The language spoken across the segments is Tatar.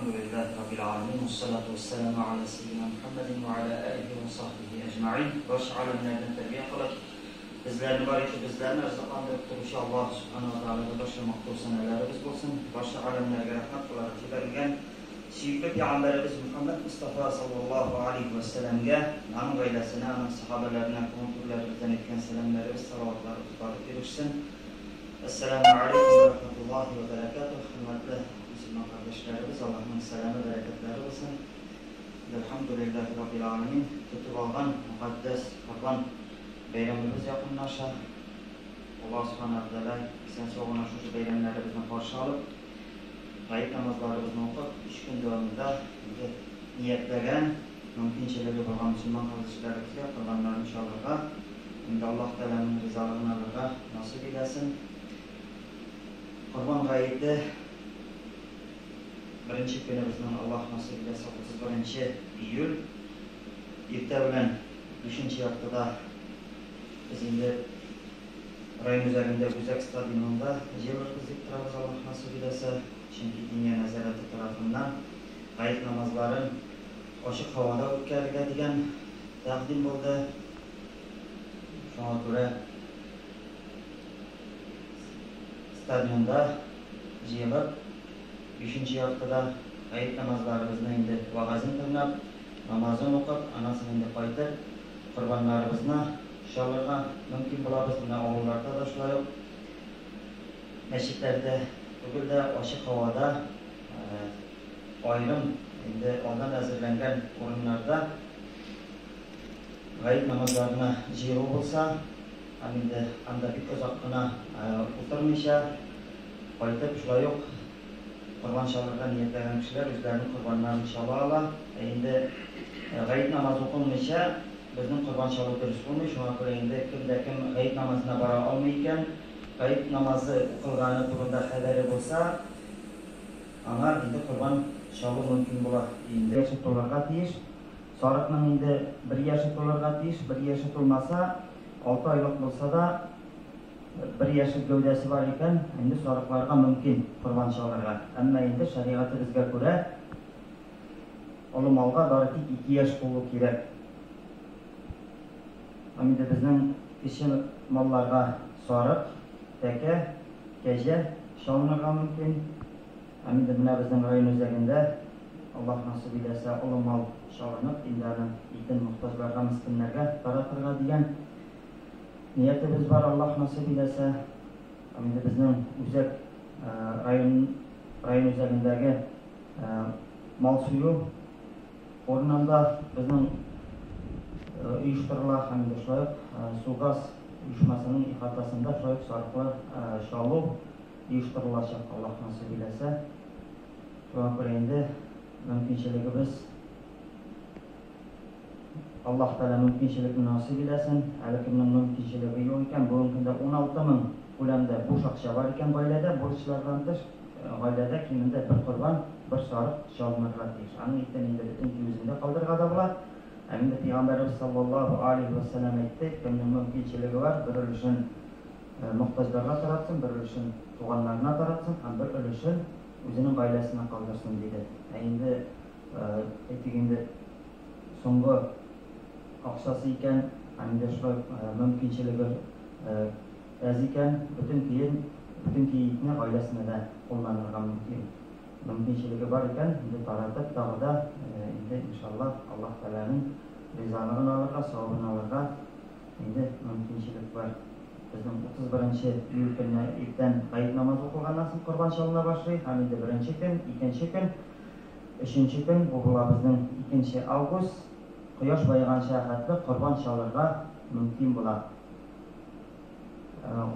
Elhamdülillahi Rabbil alemin. Vessalatu vesselamu ala seyyidina Muhammedin ve ala alihi ve sahbihi ecma'in. Baş alemlerden terbiye kılıp, bizlerini var ki bizlerini rızıklandırıp duruşu Allah subhanahu wa ta'ala başka maktul senelerimiz olsun. Başka alemlerine rahmet olarak verilgen Süyükli Peygamberimiz Muhammed Mustafa sallallahu aleyhi ve sellem'e, onun ailesine, onun sahabelerine, komutlarımızdan etken selamlarımız, salavatları tutarıp verirsin. Esselamu aleyküm ve rahmetullahi ve berekatuhu. Hürmetli Müslüman kardeşlerimiz, Allah'ın selamı, bereketleri olsun. Elhamdülillahi Rabbil alemin. Tutup algan, mukaddes, Kurban Bayramımız yakınlaşa. Allah subhanahu wa ta'ala sen soğuna şu bayramlarımızdan karşı alıp, kayıp namazlarımızı okup, 3 gün devamında niyetlenen, mümkünçeleri olan Müslüman kardeşlerimizle Kurbanlar inşallah. Şimdi Allah Teala'nın rızalığına alırlar, nasip eylesin. Kurban gayeti birinci günümüzden Allah nasip eylesin 31. İyül. İrte bilen 5. haftada biz şimdi rayın üzerinde Güzel Stadyumunda yıllarımız iktiramız Allah nasip eylesin. Çünkü Dünya Nezareti tarafından kayıt namazların açık havada o'tkaziladigan taqdim bo'ldi. Şuna göre stadyumda yığılıp 5. haftada kayıt namazlarımızın indi vaazını dinlep, namazını okup, anasını qaytib, kurbanlarımızına şalırga mümkün bulabız. Buna oğullarda da şulay meşriklerde bugün de açık havada ayrım ondan hazırlangan orunlarda gayet namazlarına jiru olsa, anda bir göz hakkına oturmayışa, qaytib şulay yok. Kurban şalırga niyetlenen kişiler özlerinin kurbanlarını inşallah ala. Endi gayet namaz okunmayışa, bizim kurban şalı dürüst olmuş. Şuna göre endi kim gayet namazına bara almayken, gayet namazı okılganı turunda haberi olsa, anar endi kurban şalı mümkün bular. Endi yaşı tolarga tiyiş. Sarıqның endi 1 yaşı tolarga tiyiş, 1 yaşı tolmasa, 6 aylık olsa da 1 yaşı gövdesi var iken, endi sarıqlarga mümkün kurban şalırga. Ama endi şariatı bizga göre ulu malga bari 2 yaş bolu kerek. Endi bizning ishi mallarga sarıq, teke, keje şalınırga mümkün. Endi buna bizning rayın üzerinde Allah nasip eylesə ulu mal şalınıp, endi itin muhtajlarga, miskinlerge taratırga degan niyetimiz var. Allah nasip eylesə, endi bizning Üzek rayın üzerindeki mal suyu ornunda bizning uyuşturulan hamda şoyuq Sugaz uyuşmasının ihatasında şoyuq sarıqlar şalu uyuşturulacak. Allah nasip eylesə. Şuna göre endi mümkünçiligimiz Allah Teala mümkünçilikni nasip eylesin. Hali kimning mümkünçiligi yo'q ekan, bugungi kunda 16 000 ko'lamda bo'sh aqsha bor ekan oilada, borchlardan oilada kiminde bir qurban, bir sariq shalmirlar deyish. Ani endi butun yuzida qoldirg'ada bular. Endi Peygamberimiz sallallohu alayhi ve sellem aytdi, kimning mümkünçiligi var, bir ulushun muhtojlarga taratsin, bir ulushun tuğanlarına taratsın, ham bir ulushun o'zining oilasine qoldirsin dedi. Endi aytganda so'nggi aqshasi ekan, endi shu mümkünçiligi az ekan, bütün keyitni oilasida da qo'llanirga mümkünçiligi bor ekan, endi taratib tag'ida endi inshaalloh Alloh taolaning rizoligini olirga, savobini olirga endi mümkünçilik var. Bizim 31. iyul günü ilkten kayıt namaz okulgandan so'ng kurban shalına başlayıp, hem de 1. gün, 2. gün, 3. gün, bu bizning 2. avgust quyosh bayıgan shahatli kurban shalırga mümkün bular.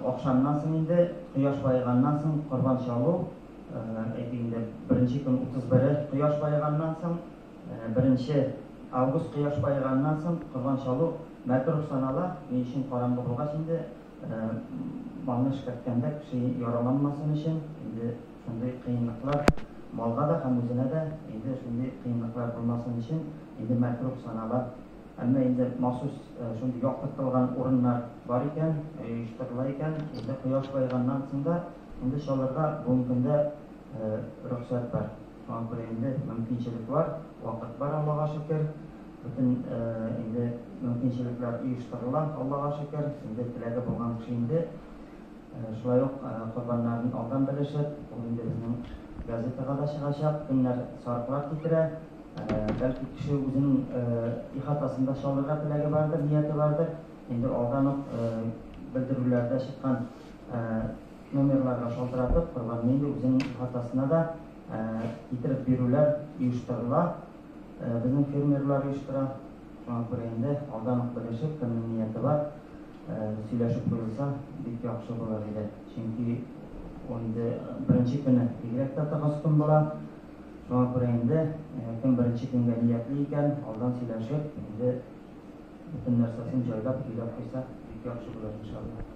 Oqshomdan so'ng endi quyosh bayıgandan so'ng kurban shalu, aytganda 1. gün 31 quyosh bayıgandan so'ng 1. avgust quyosh bayıgandan so'ng kurban shalu makruh sanala. Men uchun qorong'i bo'lgach endi malni ishlatganda kishi yaralanmasin uchun endi shunday qiyinliklar malga da ham o'zine de endi shunday qiyinliklar bo'lmasin uchun endi makruh sanaladi. Ama endi maxsus shunday yoqtirtilgan o'rinlar bor ekan, uyushtirilgan ekan, endi quyosh baygandan so'ng endi shallarga bugungi kunda ruxsat bor. Şuna göre endi mümkinçilik var, vakit var Allah'a şükür. Bütün endi mümkinçilikler uyuşturulan Allah'a şükür. Şimdi tilege bulgan kişi endi şulay uq qurbanlarning aldan bilishib, endi bizning gazetaga da chiqashaq, kunlar sarıqlar kitire. Belki kişi o'zining ihatasında shalırga tilagi bardir, niyati bardir. Endi aldan bildiruvlarda chiqqan nomerlarga shaltiratib, qurbanning endi o'zining ihatasına da getirib beruvlar uyushtirila. Bizning fermerlar uyushtiradi. Shuna ko'ra endi aldan bilishib, kimning niyati bor, söylashib qo'yilsa bek yaxshi bo'lar edi. Chunki endi birinchi kuni tegrakda taqos kun bo'ladi. Shuna ko'ra endi kim birinchi kunga niyatli ekan, aldan söylashib, endi bütün narsasini joylab, qo'ysa bek yaxshi bo'lar inshaalloh.